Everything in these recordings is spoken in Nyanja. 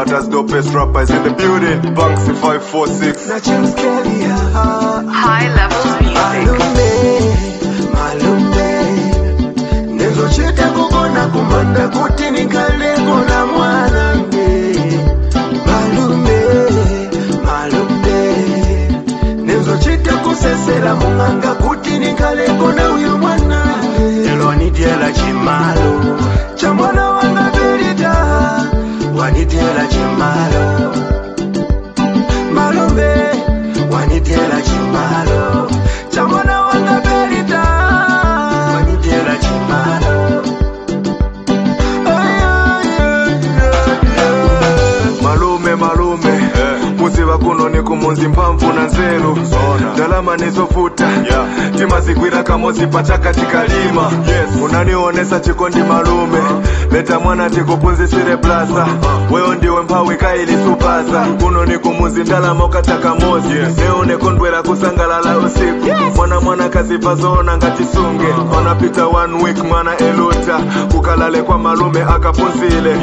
Matters, dopest rappers in the building. Banksy 546. High levels music. Malume Nezo cheta kukona kumanda kuti nikale kona mwanange. Malume Nezo cheta kusesera munganga kuti nikale kona uyu mwana. Elo wanitiela chimalo chamwana wanga berita. Wanitiela chimalo Malume wanitiela chimalo chamwana wanga berita. Wanitiela chimalo Malume Musiba kuno ni kumunzi mpamvu na nzeru. Dalama nizofuta timazigwira kamozi pachaka tikalima. Unanionesa chikondi malume. Leta mwana tikupunzisire plaza. Wewe ndiwe mpawi kaili supaza. Kuno ni kumunzi ndalama ukataka mozi. Leo nekondwera kusangalala usiku. Mwana kazipa zona ngatisunge. Wanapita 1 week mwana eluta. Kukalale kwa malume akapunzile.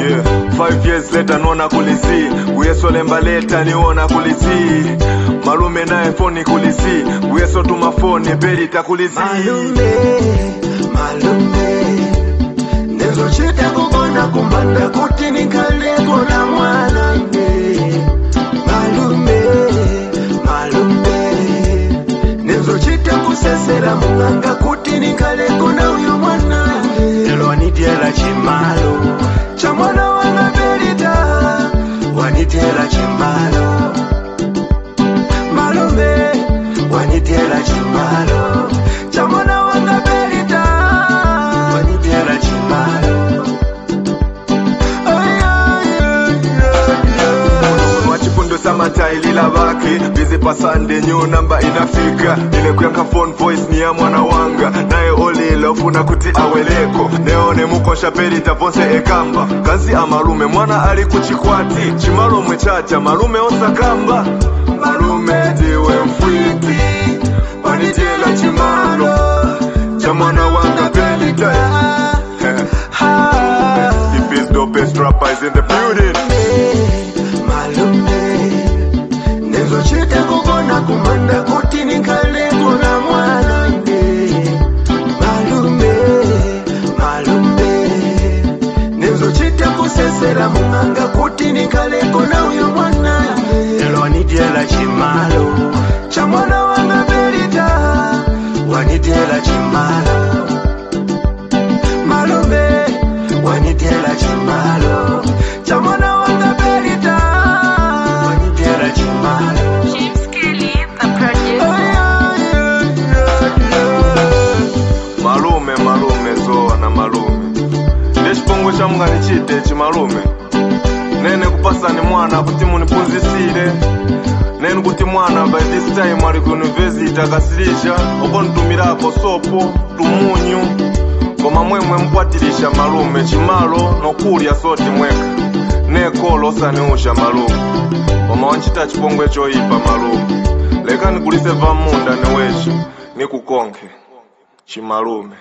5 years later nona kulisi. Uyesole mbaleta niona kulisi. Malume na iPhone kulisi. Uyeso tumafone berita kulisi. Malume Nezo cheta kukona kumanda kuti nikale kona mwanange. Malume Nezo cheta kusesera munganga kuti nikale kona uyu mwana. Elo wanitiela chimalo chamwana wanga berita. Wanitiela chimalo Malume wanitiela chimalo chamwana wanga berita. Wanitiela chimalo Machipundo samata ilila baki. Busy pasande new number inafika. Ile kuyanka phone voice ni ya mwana wanga. Nae olile ufuna kuti aweleko. Neone mukosha berita ponse ekamba. Kazi amalume mwana ali kuchikwati. Chimalo mwechacha malume osakamba. Malume diwe mfwiti. Wanitiela chimalo chamwana wanga berita. The best dopest rappers in the building. Malume Nezo cheta kukona kumanda kuti nikale kona mwanange. Malume Nezo cheta kusesera munganga kuti nikale kona uyu mwana. Elo wanitiela chimalo chamwana wanga berita. Wanitiela chimalo Malume wanitiela chimalo chamwana wanga berita. Wanitiela chimalo James Kelly, the producer. Malume zoa malume. Ndechipongo cha mga nichite chimalume. Nene kupasani mwana kuti munipunzisire. Nene kuti mwana by this time ali ku university akasilisha. Oko ntumirako sopo, tumunyu. Koma mwemwe mkwatilisha malume chimalo nokulya soti mweka. Nekolo osaniusha malume. Koma wanchita chipongwe choipa malume. Leka nikulise vamunda newecho nikukonke chimalume.